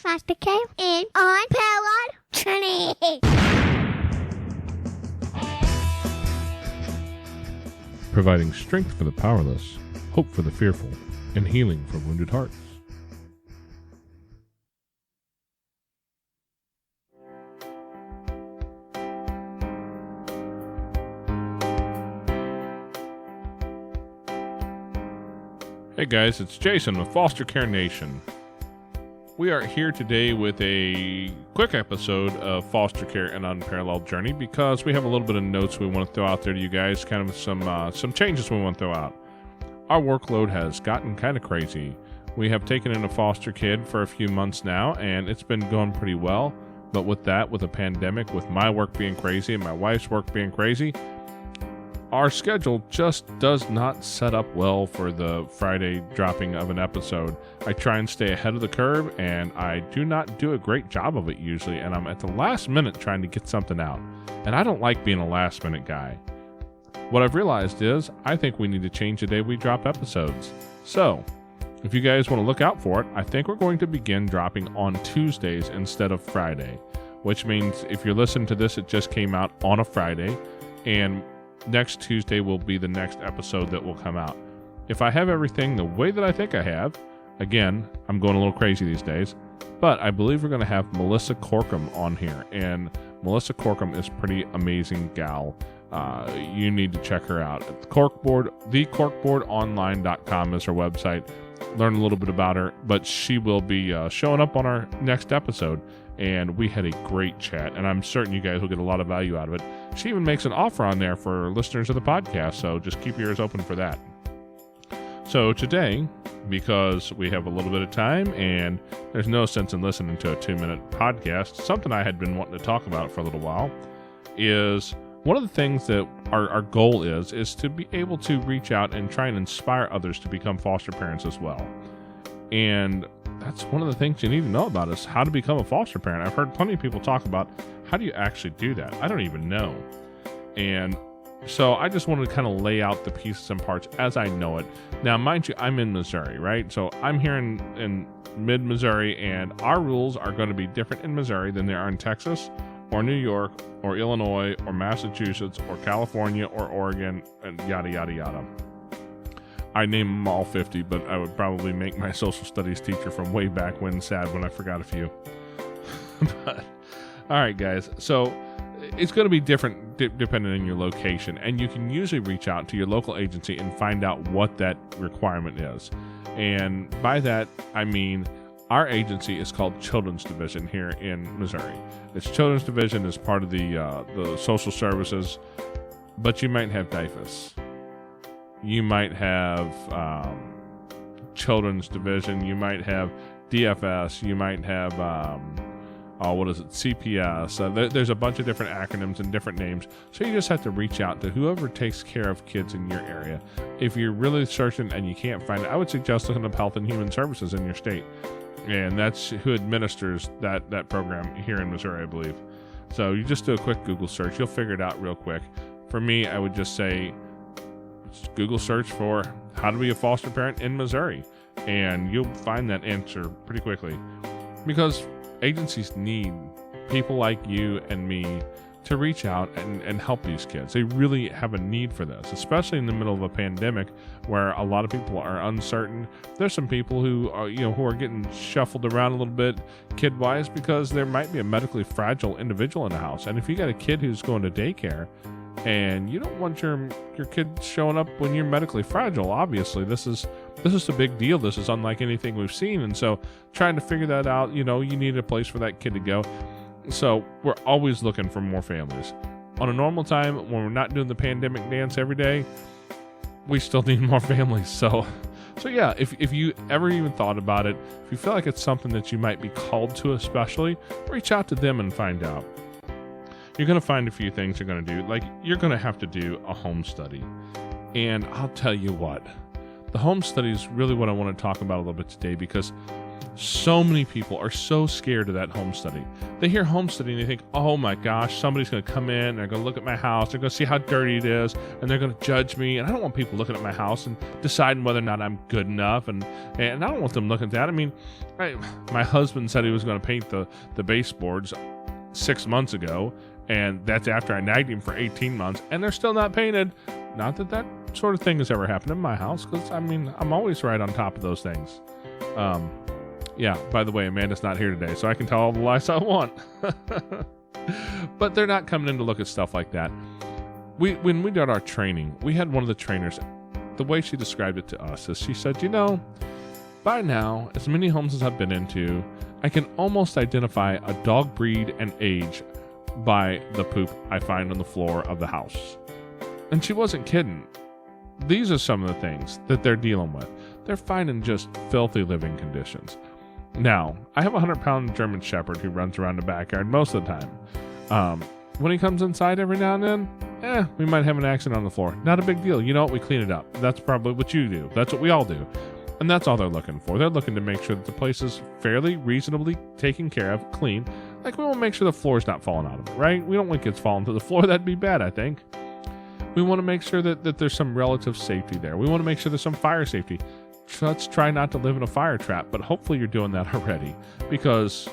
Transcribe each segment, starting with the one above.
foster care in unparalleled journey. Providing strength for the powerless, hope for the fearful, and healing for wounded hearts. Hey guys, it's Jason with Foster Care Nation. We are here today with a quick episode of Foster Care and Unparalleled Journey because we have a little bit of notes we want to throw out there to you guys, kind of some changes we want to throw out. Our workload has gotten kind of crazy. We have taken in a foster kid for a few months now, and it's been going pretty well. But with a pandemic, with my work being crazy and my wife's work being crazy, our schedule just does not set up well for the Friday dropping of an episode. I try and stay ahead of the curve, and I do not do a great job of it usually, and I'm at the last minute trying to get something out. And I don't like being a last minute guy. What I've realized is I think we need to change the day we drop episodes. So, if you guys want to look out for it, I think we're going to begin dropping on Tuesdays instead of Friday, which means if you're listening to this, it just came out on a Friday, and next Tuesday will be the next episode that will come out. If I have everything the way that I think I have, again, I'm going a little crazy these days, but I believe we're going to have Melissa Corkum on here, and Melissa Corkum is pretty amazing gal. You need to check her out. thecorkboardonline.com is her website. Learn a little bit about her, but she will be showing up on our next episode. And we had a great chat, and I'm certain you guys will get a lot of value out of it. She even makes an offer on there for listeners of the podcast, so just keep your ears open for that. So today, because we have a little bit of time and there's no sense in listening to a 2-minute podcast, something I had been wanting to talk about for a little while is one of the things that our goal is to be able to reach out and try and inspire others to become foster parents as well. And that's one of the things you need to know about is how to become a foster parent. I've heard plenty of people talk about how do you actually do that? I don't even know. And so I just wanted to kind of lay out the pieces and parts as I know it. Now, mind you, I'm in Missouri, right? So I'm here in mid-Missouri, and our rules are going to be different in Missouri than they are in Texas or New York or Illinois or Massachusetts or California or Oregon and yada, yada, yada. I name them all 50, but I would probably make my social studies teacher from way back when sad when I forgot a few. But, all right, guys. So it's going to be different depending on your location, and you can usually reach out to your local agency and find out what that requirement is. And by that, I mean our agency is called Children's Division here in Missouri. It's Children's Division is part of the social services, but you might have DIFAS. You might have Children's Division. You might have DFS. You might have, CPS. There's a bunch of different acronyms and different names. So you just have to reach out to whoever takes care of kids in your area. If you're really searching and you can't find it, I would suggest looking up Health and Human Services in your state. And that's who administers that program here in Missouri, I believe. So you just do a quick Google search. You'll figure it out real quick. For me, I would just say, Google search for how to be a foster parent in Missouri, and you'll find that answer pretty quickly, because agencies need people like you and me to reach out and help these kids. They really have a need for this, especially in the middle of a pandemic where a lot of people are uncertain. There's some people who are getting shuffled around a little bit kid-wise because there might be a medically fragile individual in the house, and if you got a kid who's going to daycare and you don't want your kid showing up when you're medically fragile, obviously this is a big deal. This is unlike anything we've seen, and so trying to figure that out, you need a place for that kid to go. So we're always looking for more families. On a normal time, when we're not doing the pandemic dance every day, we still need more families. So yeah, if you ever even thought about it, if you feel like it's something that you might be called to especially, reach out to them and find out. You're going to find a few things you're going to do. Like, you're going to have to do a home study. And I'll tell you what, the home study is really what I want to talk about a little bit today, because So many people are so scared of that home study. They hear home study and they think, oh my gosh, somebody's going to come in, they're going to look at my house, they're going to see how dirty it is, and they're going to judge me. And I don't want people looking at my house and deciding whether or not I'm good enough. And I don't want them looking at that. I mean, my husband said he was going to paint the baseboards 6 months ago, and that's after I nagged him for 18 months, and they're still not painted. Not that that sort of thing has ever happened in my house, because, I mean, I'm always right on top of those things. Yeah, by the way, Amanda's not here today, so I can tell all the lies I want. But they're not coming in to look at stuff like that. When we did our training, we had one of the trainers, the way she described it to us is she said, by now, as many homes as I've been into, I can almost identify a dog breed and age by the poop I find on the floor of the house. And she wasn't kidding. These are some of the things that they're dealing with. They're finding just filthy living conditions. Now, I have a 100-pound German Shepherd who runs around the backyard most of the time. When he comes inside every now and then, we might have an accident on the floor. Not a big deal. You know what? We clean it up. That's probably what you do. That's what we all do. And that's all they're looking for. They're looking to make sure that the place is fairly reasonably taken care of, clean. Like, we want to make sure the floor's not falling out of it, right? We don't want kids falling to the floor. That'd be bad, I think. We want to make sure that there's some relative safety there. We want to make sure there's some fire safety. Let's try not to live in a fire trap, but hopefully you're doing that already. Because,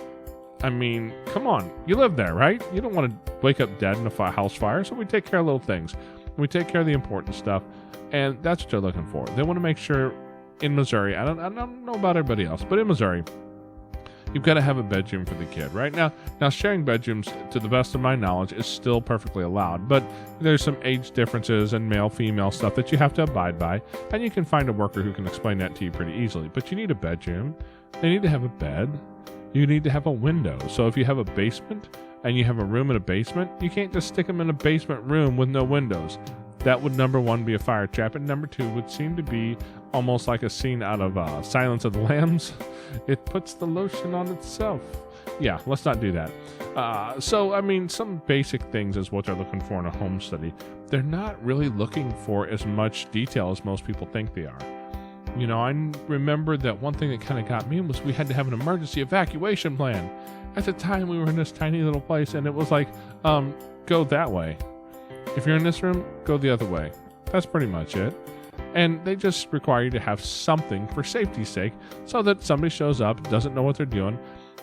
I mean, come on. You live there, right? You don't want to wake up dead in a house fire, so we take care of little things. We take care of the important stuff, and that's what they're looking for. They want to make sure in Missouri, I don't know about everybody else, but in Missouri, you've got to have a bedroom for the kid, right? Now sharing bedrooms, to the best of my knowledge, is still perfectly allowed, but there's some age differences and male-female stuff that you have to abide by, and you can find a worker who can explain that to you pretty easily. But you need a bedroom, they need to have a bed, you need to have a window. So if you have a basement and you have a room in a basement, you can't just stick them in a basement room with no windows. That would, number one, be a fire trap, and number two would seem to be almost like a scene out of Silence of the Lambs. It puts the lotion on itself. Yeah, let's not do that. So, I mean, some basic things is what they're looking for in a home study. They're not really looking for as much detail as most people think they are. I remember that one thing that kind of got me was we had to have an emergency evacuation plan. At the time, we were in this tiny little place, and it was like, go that way. If you're in this room, go the other way. That's pretty much it. And they just require you to have something for safety's sake, so that somebody shows up, doesn't know what they're doing.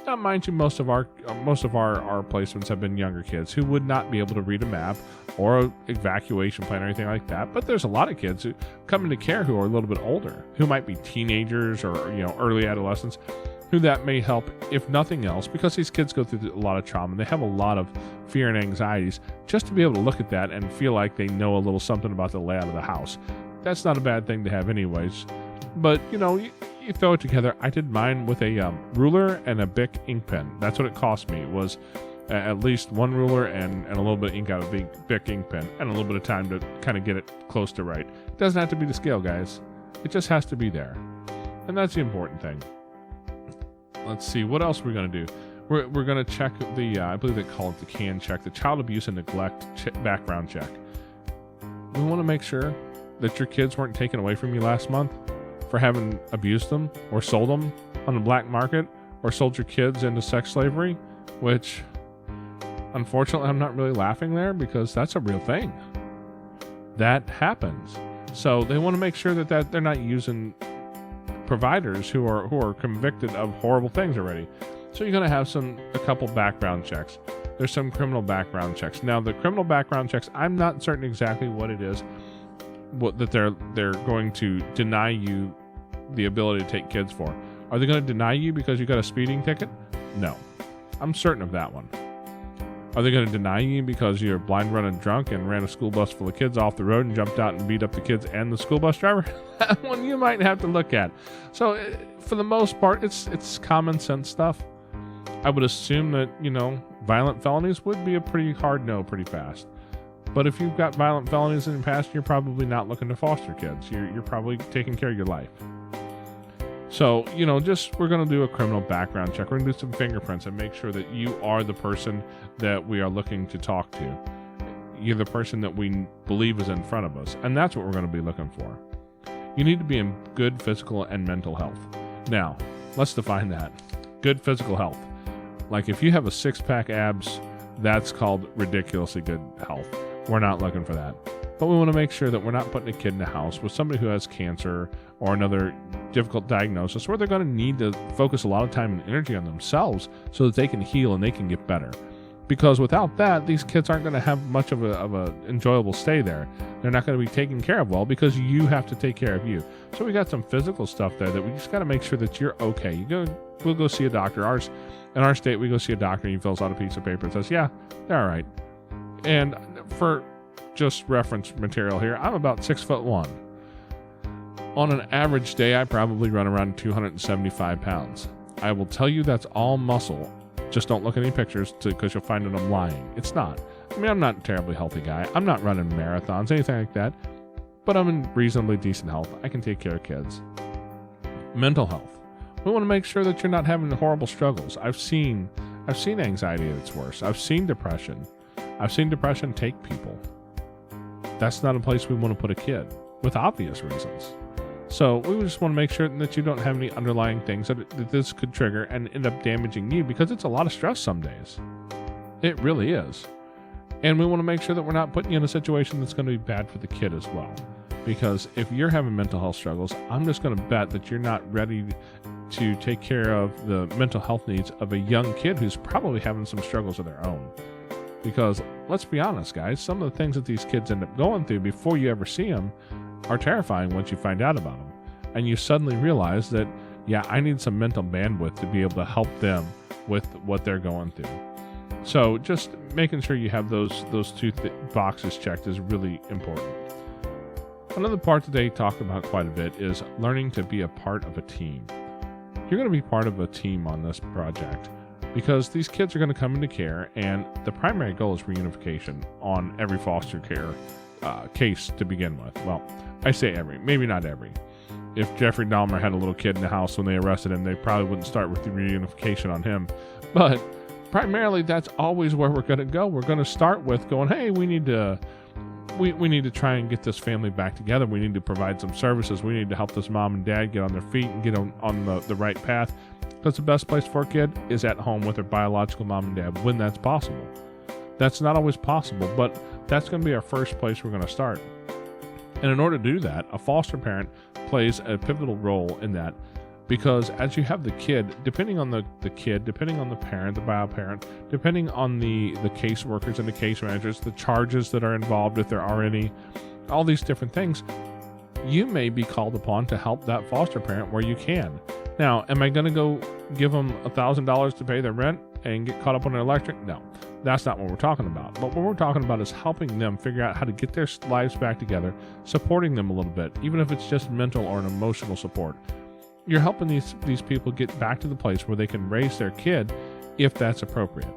Now, mind you, most of our placements have been younger kids who would not be able to read a map or an evacuation plan or anything like that. But there's a lot of kids who come into care who are a little bit older, who might be teenagers or early adolescents, who that may help, if nothing else, because these kids go through a lot of trauma. They have a lot of fear and anxieties. Just to be able to look at that and feel like they know a little something about the layout of the house. That's not a bad thing to have anyways. But, you throw it together. I did mine with a ruler and a Bic ink pen. That's what it cost me. It was at least one ruler and a little bit of ink out of a Bic ink pen and a little bit of time to kind of get it close to right. It doesn't have to be to scale, guys. It just has to be there. And that's the important thing. Let's see, what else we're going to do. We're going to check I believe they call it the CAN check, the Child Abuse and Neglect background check. We want to make sure that your kids weren't taken away from you last month for having abused them or sold them on the black market or sold your kids into sex slavery, which, unfortunately, I'm not really laughing there because that's a real thing. That happens. So they want to make sure that they're not using providers who are convicted of horrible things already. So you're going to have a couple background checks. There's some criminal background checks. Now, the criminal background checks, I'm not certain exactly what it is, that they're going to deny you the ability to take kids for. Are they going to deny you because you got a speeding ticket? No. I'm certain of that one. Are they going to deny you because you're blind running drunk and ran a school bus full of kids off the road and jumped out and beat up the kids and the school bus driver? That one you might have to look at. So for the most part, it's common sense stuff. I would assume that, violent felonies would be a pretty hard no pretty fast. But if you've got violent felonies in the past, you're probably not looking to foster kids. You're probably taking care of your life. So, we're going to do a criminal background check. We're going to do some fingerprints and make sure that you are the person that we are looking to talk to. You're the person that we believe is in front of us. And that's what we're going to be looking for. You need to be in good physical and mental health. Now, let's define that. Good physical health. Like if you have a 6-pack abs, that's called ridiculously good health. We're not looking for that. But we want to make sure that we're not putting a kid in the house with somebody who has cancer or another difficult diagnosis where they're going to need to focus a lot of time and energy on themselves so that they can heal and they can get better. Because without that, these kids aren't going to have much of a enjoyable stay there. They're not going to be taken care of well because you have to take care of you. So we got some physical stuff there that we just got to make sure that you're okay. We'll go see a doctor. In our state, we go see a doctor and he fills out a piece of paper and says, yeah, they're all right. And for just reference material here, I'm about 6'1". On an average day, I probably run around 275 pounds. I will tell you that's all muscle. Just don't look at any pictures because you'll find that I'm lying. It's not. I mean, I'm not a terribly healthy guy. I'm not running marathons, anything like that. But I'm in reasonably decent health. I can take care of kids. Mental health. We want to make sure that you're not having horrible struggles. I've seen anxiety at its worst. I've seen depression. I've seen depression take people. That's not a place we want to put a kid, with obvious reasons. So we just want to make sure that you don't have any underlying things that this could trigger and end up damaging you, because it's a lot of stress some days. It really is. And we want to make sure that we're not putting you in a situation that's going to be bad for the kid as well. Because if you're having mental health struggles, I'm just going to bet that you're not ready to take care of the mental health needs of a young kid who's probably having some struggles of their own. Because let's be honest, guys, some of the things that these kids end up going through before you ever see them are terrifying once you find out about them. And you suddenly realize that, yeah, I need some mental bandwidth to be able to help them with what they're going through. So just making sure you have those two boxes checked is really important. Another part that they talk about quite a bit is learning to be a part of a team. You're going to be part of a team on this project because these kids are going to come into care, and the primary goal is reunification on every foster care case to begin with. Well, I say every, maybe not every. If Jeffrey Dahmer had a little kid in the house when they arrested him, they probably wouldn't start with the reunification on him. But primarily, that's always where we're going to go. We're going to start with going, hey, we need to try and get this family back together. We need to provide some services. We need to help this mom and dad get on their feet and get on the right path. Because the best place for a kid is at home with their biological mom and dad when that's possible. That's not always possible, but that's going to be our first place we're going to start. And in order to do that, a foster parent plays a pivotal role in that, because as you have the kid, depending on the kid, depending on the parent, the bio parent, depending on the caseworkers and the case managers, the charges that are involved if there are any, all these different things, you may be called upon to help that foster parent where you can. Now, am I going to go give them $1,000 to pay their rent and get caught up on their electric? No, that's not what we're talking about. But what we're talking about is helping them figure out how to get their lives back together, supporting them a little bit, even if it's just mental or an emotional support. You're helping these people get back to the place where they can raise their kid if that's appropriate.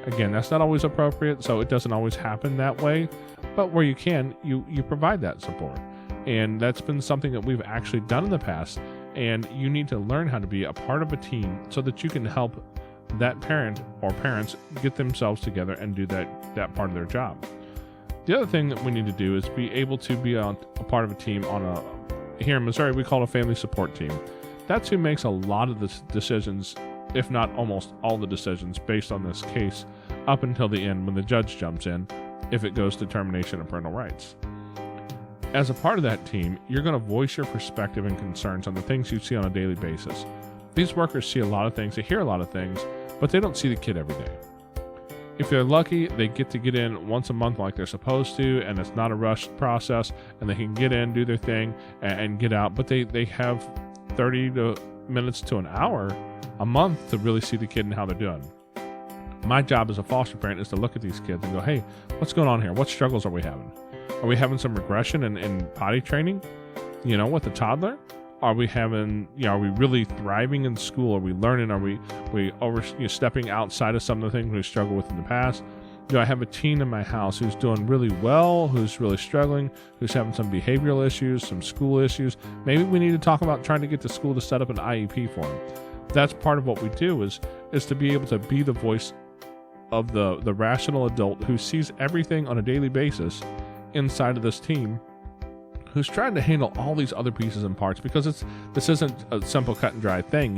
Again, that's not always appropriate, so it doesn't always happen that way. But where you can, you provide that support. And that's been something that we've actually done in the past. And you need to learn how to be a part of a team so that you can help that parent or parents get themselves together and do that part of their job. The other thing that we need to do is be able to be a part of a team here in Missouri, we call it a family support team. That's who makes a lot of the decisions, if not almost all the decisions based on this case up until the end when the judge jumps in, if it goes to termination of parental rights. As a part of that team, you're going to voice your perspective and concerns on the things you see on a daily basis. These workers see a lot of things, they hear a lot of things, but they don't see the kid every day. If they're lucky, they get in once a month like they're supposed to, and it's not a rushed process, and they can get in, do their thing, and get out. But they have 30 minutes to an hour a month to really see the kid and how they're doing. My job as a foster parent is to look at these kids and go, hey, what's going on here? What struggles are we having? Are we having some regression in potty training, with the toddler? Are we having, are we really thriving in school? Are we learning? Are we stepping outside of some of the things we struggled with in the past? Do I have a teen in my house who's doing really well, who's really struggling, who's having some behavioral issues, some school issues? Maybe we need to talk about trying to get the school to set up an IEP for them. That's part of what we do is to be able to be the voice of the rational adult who sees everything on a daily basis inside of this team, who's trying to handle all these other pieces and parts, because this isn't a simple cut and dry thing.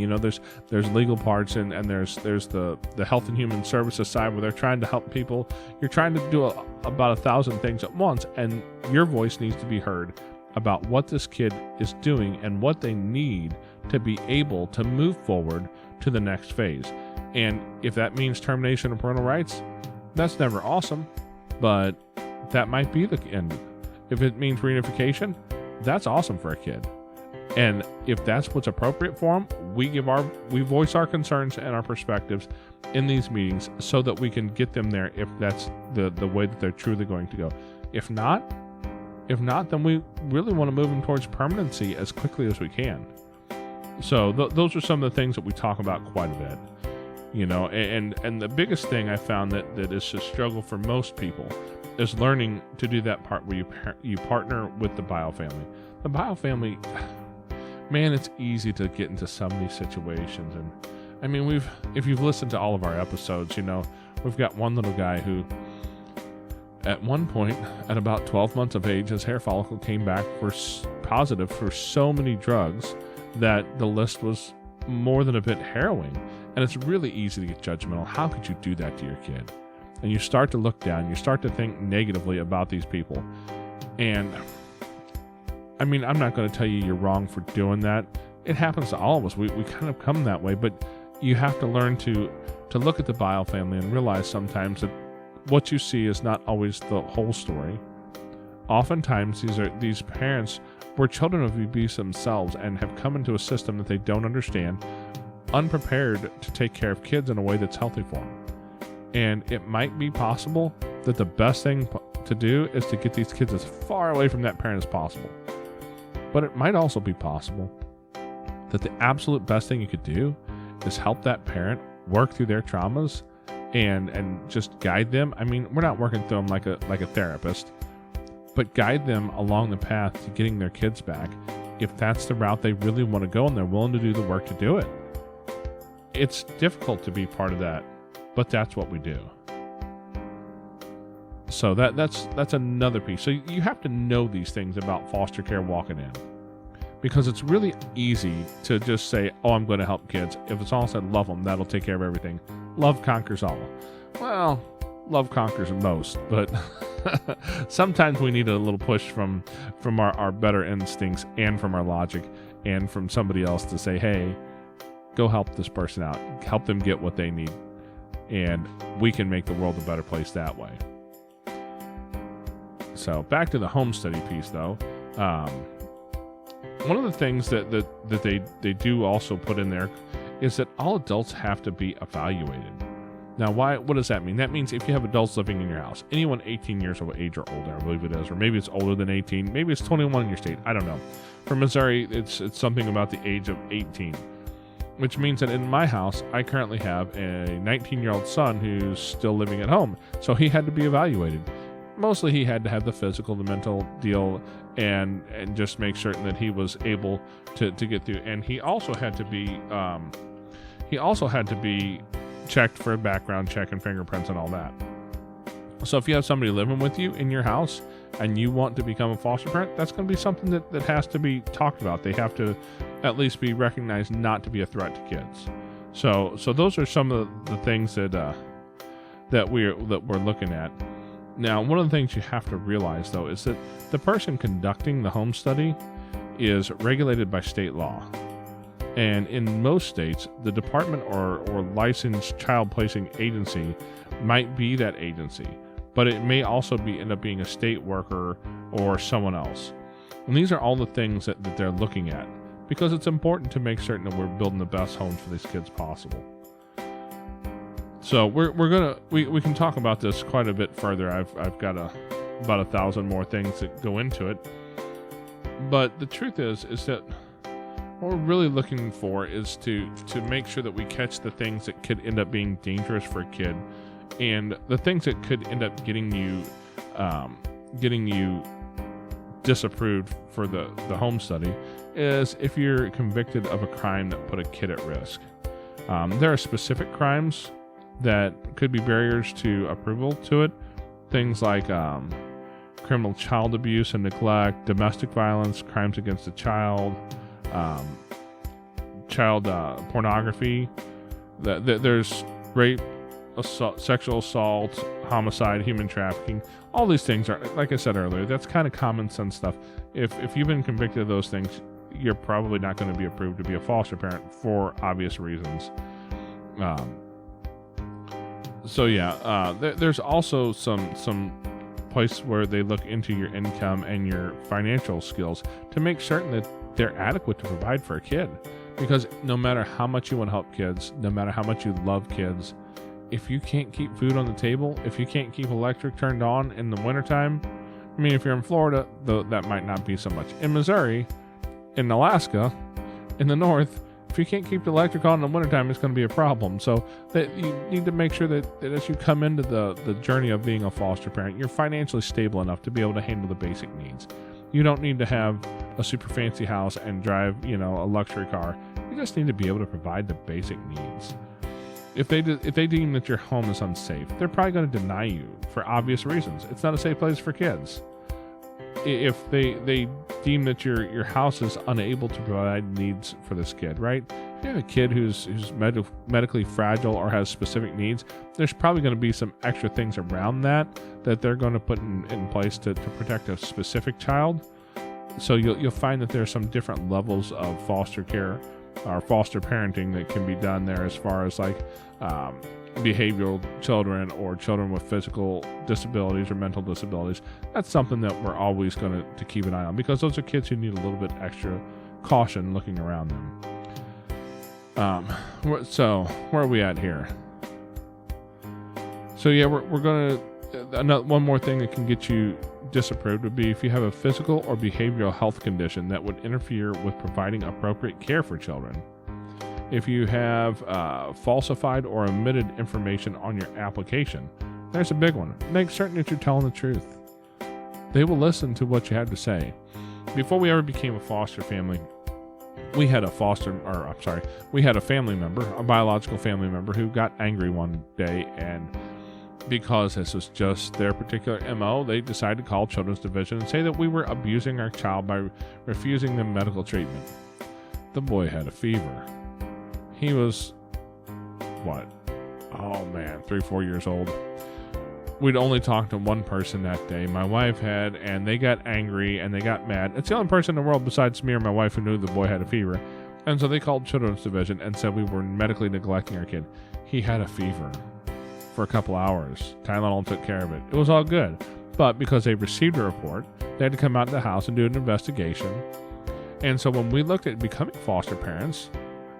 There's legal parts, and there's the health and human services side where they're trying to help people. You're trying to do about 1,000 things at once, and your voice needs to be heard about what this kid is doing and what they need to be able to move forward to the next phase. And if that means termination of parental rights, that's never awesome, but that might be the end. If it means reunification, that's awesome for a kid. And if that's what's appropriate for them, we voice our concerns and our perspectives in these meetings so that we can get them there if that's the way that they're truly going to go. If not, then we really want to move them towards permanency as quickly as we can. So those are some of the things that we talk about quite a bit. And the biggest thing I found that is a struggle for most people is learning to do that part where you partner with the bio family. The bio family, man, it's easy to get into some of these situations. And I mean, if you've listened to all of our episodes, we've got one little guy who, at one point, at about 12 months of age, his hair follicle came back positive for so many drugs that the list was more than a bit harrowing. And it's really easy to get judgmental. How could you do that to your kid? And you start to look down, you start to think negatively about these people. And I mean, I'm not going to tell you you're wrong for doing that. It happens to all of us. We kind of come that way, but you have to learn to look at the bio family and realize sometimes that what you see is not always the whole story. Oftentimes, these parents were children of abuse themselves and have come into a system that they don't understand, unprepared to take care of kids in a way that's healthy for them. And it might be possible that the best thing to do is to get these kids as far away from that parent as possible. But it might also be possible that the absolute best thing you could do is help that parent work through their traumas and just guide them. I mean, we're not working through them like a therapist, but guide them along the path to getting their kids back if that's the route they really want to go and they're willing to do the work to do it. It's difficult to be part of that, but that's what we do. So that's another piece. So you have to know these things about foster care walking in, because it's really easy to just say, oh, I'm going to help kids. If it's all said, love them, that'll take care of everything. Love conquers all. Well, love conquers most, but sometimes we need a little push from our better instincts and from our logic and from somebody else to say, hey, go help this person out. Help them get what they need. And we can make the world a better place that way. So back to the home study piece, though. One of the things that they do also put in there is that all adults have to be evaluated. Now, what does that mean? That means if you have adults living in your house, anyone 18 years of age or older, I believe it is, or maybe it's older than 18, maybe it's 21 in your state, I don't know. For Missouri, it's something about the age of 18. Which means that in my house, I currently have a 19-year-old son who's still living at home. So he had to be evaluated. Mostly he had to have the physical, the mental deal, and just make certain that he was able to get through. And he also had to be checked for a background check and fingerprints and all that. So if you have somebody living with you in your house and you want to become a foster parent, that's going to be something that has to be talked about. They have to at least be recognized not to be a threat to kids. So those are some of the things that we're looking at. Now, one of the things you have to realize, though, is that the person conducting the home study is regulated by state law. And in most states, the department or licensed child placing agency might be that agency, but it may also end up being a state worker or someone else. And these are all the things that they're looking at, because it's important to make certain that we're building the best homes for these kids possible. So we can talk about this quite a bit further. I've got about 1,000 more things that go into it. But the truth is that what we're really looking for is to make sure that we catch the things that could end up being dangerous for a kid, and the things that could end up getting you disapproved for the home study is if you're convicted of a crime that put a kid at risk. There are specific crimes that could be barriers to approval to it. Things like criminal child abuse and neglect, domestic violence, crimes against the child, child pornography. There's rape, assault, sexual assault, homicide, human trafficking. All these things are, like I said earlier, that's kind of common sense stuff. If you've been convicted of those things, you're probably not going to be approved to be a foster parent for obvious reasons. There's also some place where they look into your income and your financial skills to make certain that they're adequate to provide for a kid. Because no matter how much you want to help kids, no matter how much you love kids, if you can't keep food on the table, if you can't keep electric turned on in the wintertime, I mean, if you're in Florida, though, that might not be so much. In Missouri, in Alaska, in the north, if you can't keep the electric on in the wintertime, it's going to be a problem. So that you need to make sure that as you come into the journey of being a foster parent, you're financially stable enough to be able to handle the basic needs. You don't need to have a super fancy house and drive, a luxury car. You just need to be able to provide the basic needs. If they deem that your home is unsafe, they're probably going to deny you for obvious reasons. It's not a safe place for kids. If they deem that your house is unable to provide needs for this kid, right? If you have a kid who's medically fragile or has specific needs, there's probably going to be some extra things around that they're going to put in place to protect a specific child. So you'll find that there's some different levels of foster care or foster parenting that can be done there, as far as like behavioral children or children with physical disabilities or mental disabilities. That's something that we're always going to keep an eye on, because those are kids who need a little bit extra caution looking around them. So where are we at here? So yeah, we're going to, one more thing that can get you disapproved would be if you have a physical or behavioral health condition that would interfere with providing appropriate care for children. If you have falsified or omitted information on your application, there's a big one. Make certain that you're telling the truth. They will listen to what you have to say. Before we ever became a foster family, we had a family member, a biological family member, who got angry one day, and because this was just their particular MO, they decided to call Children's Division and say that we were abusing our child by refusing them medical treatment. The boy had a fever. He was, 3-4 years old. We'd only talked to one person that day. My wife had, and they got angry and they got mad. It's the only person in the world besides me or my wife who knew the boy had a fever. And so they called Children's Division and said we were medically neglecting our kid. He had a fever for a couple hours. Tylenol took care of it. It was all good. But because they received a report, they had to come out to the house and do an investigation. And so when we looked at becoming foster parents,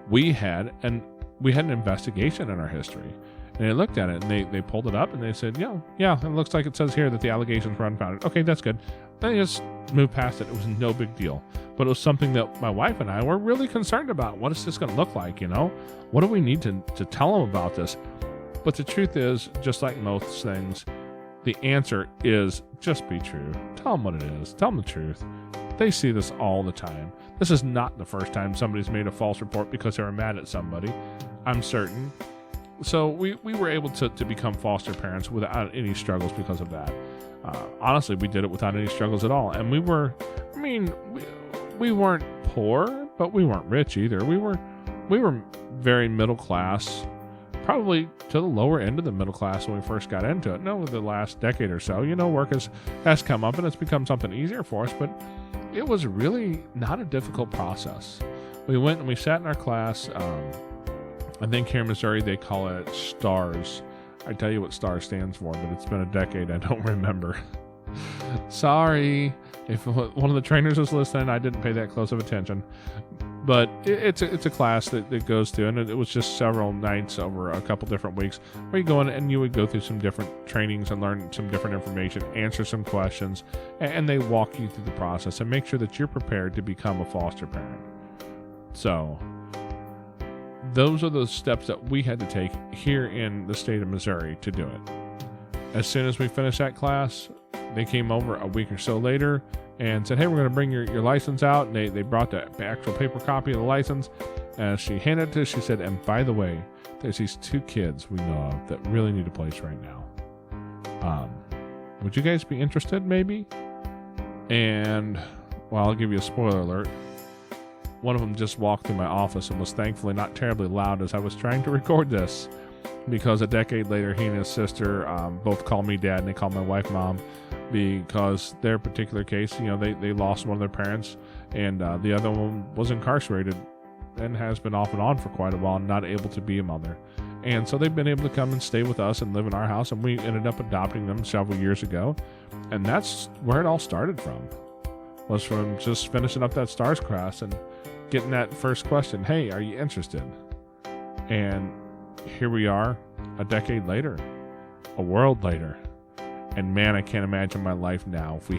we had an investigation in our history. And they looked at it and they pulled it up and they said, yeah, it looks like it says here that the allegations were unfounded. Okay, that's good. Then they just moved past it. It was no big deal. But it was something that my wife and I were really concerned about. What is this going to look like, What do we need to tell them about this? But the truth is, just like most things, the answer is just be true. Tell them what it is. Tell them the truth. They see this all the time. This is not the first time somebody's made a false report because they were mad at somebody, I'm certain. So we were able to become foster parents without any struggles because of that. Honestly, we did it without any struggles at all. And we weren't poor, but we weren't rich either. We were very middle class, probably to the lower end of the middle class when we first got into it. And over the last decade or so, work has come up and it's become something easier for us, but it was really not a difficult process. We went and we sat in our class. I think here in Missouri they call it STARS. I tell you what STARS stands for, but it's been a decade. I don't remember. Sorry. If one of the trainers was listening, I didn't pay that close of attention. But it's a class that goes through, and it was just several nights over a couple different weeks where you go in and you would go through some different trainings and learn some different information, answer some questions, and they walk you through the process and make sure that you're prepared to become a foster parent. So those are the steps that we had to take here in the state of Missouri to do it. As soon as we finished that class, they came over a week or so later and said, hey, we're going to bring your license out. And they brought the actual paper copy of the license. And she handed it to us. She said, and by the way, there's these 2 kids we know of that really need a place right now. Would you guys be interested, maybe? And, well, I'll give you a spoiler alert. One of them just walked through my office and was thankfully not terribly loud as I was trying to record this, because a decade later, he and his sister both call me dad and they call my wife mom, because their particular case, they lost one of their parents, and the other one was incarcerated and has been off and on for quite a while, not able to be a mother. And so they've been able to come and stay with us and live in our house, and we ended up adopting them several years ago. And that's where it all started from, was from just finishing up that STARS class and getting that first question, hey, are you interested? And here we are, a decade later, a world later. And man, I can't imagine my life now if we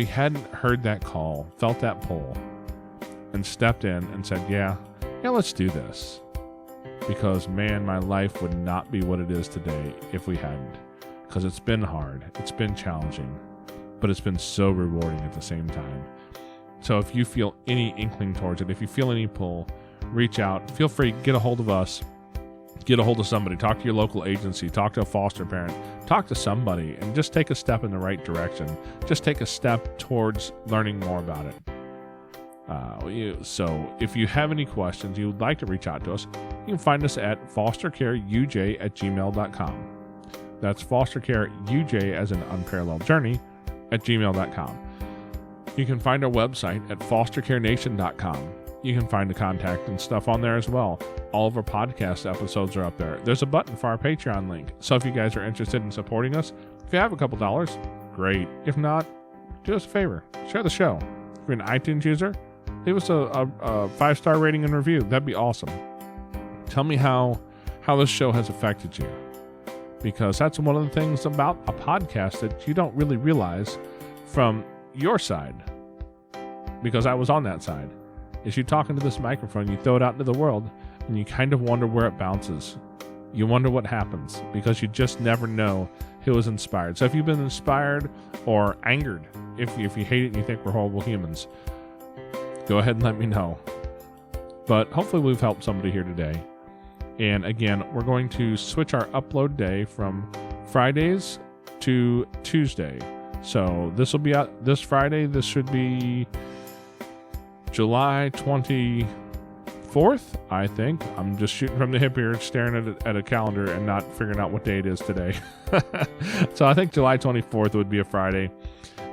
hadn't heard that call, felt that pull, and stepped in and said, yeah, let's do this. Because man, my life would not be what it is today if we hadn't. Because it's been hard, it's been challenging, but it's been so rewarding at the same time. So if you feel any inkling towards it, if you feel any pull, reach out. Feel free, get a hold of us, get a hold of somebody, talk to your local agency, talk to a foster parent, talk to somebody, and just take a step in the right direction. Just take a step towards learning more about it. So if you have any questions, you would like to reach out to us, you can find us at fostercareuj@gmail.com. That's fostercareuj as an unparalleled journey @gmail.com. You can find our website at fostercarenation.com. You can find the contact and stuff on there as well. All of our podcast episodes are up there. There's a button for our Patreon link. So if you guys are interested in supporting us, if you have a couple dollars, great. If not, do us a favor. Share the show. If you're an iTunes user, leave us a 5-star rating and review. That'd be awesome. Tell me how this show has affected you. Because that's one of the things about a podcast that you don't really realize from your side. Because I was on that side. Is you talk into this microphone, you throw it out into the world, and you kind of wonder where it bounces. You wonder what happens, because you just never know who is inspired. So if you've been inspired or angered, if you hate it and you think we're horrible humans, go ahead and let me know. But hopefully we've helped somebody here today. And again, we're going to switch our upload day from Fridays to Tuesday. So this will be out this Friday. This should be July 24th, I think. I'm just shooting from the hip here, staring at a calendar and not figuring out what day it is today. So I think July 24th would be a Friday,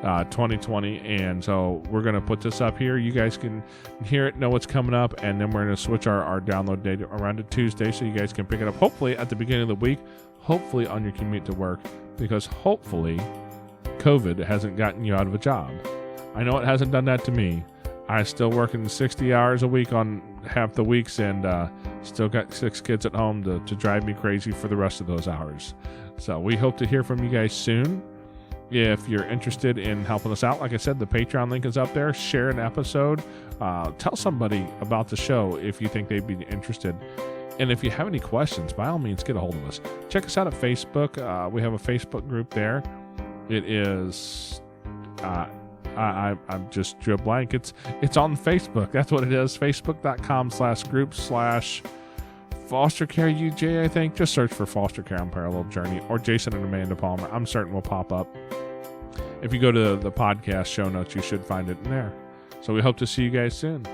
2020. And so we're going to put this up here. You guys can hear it, know what's coming up, and then we're going to switch our download date around to Tuesday so you guys can pick it up, hopefully at the beginning of the week, hopefully on your commute to work, because hopefully COVID hasn't gotten you out of a job. I know it hasn't done that to me. I still working 60 hours a week on half the weeks, and still got 6 kids at home to drive me crazy for the rest of those hours. So we hope to hear from you guys soon. If you're interested in helping us out, like I said, the Patreon link is up there. Share an episode. Tell somebody about the show if you think they'd be interested. And if you have any questions, by all means, get a hold of us. Check us out at Facebook. We have a Facebook group there. It is... I'm just drew a blank. It's on Facebook. That's what it is. Facebook.com/group/foster care UJ, I think. Just search for Foster Care Unparalleled Journey or Jason and Amanda Palmer. I'm certain will pop up. If you go to the podcast show notes, you should find it in there. So we hope to see you guys soon.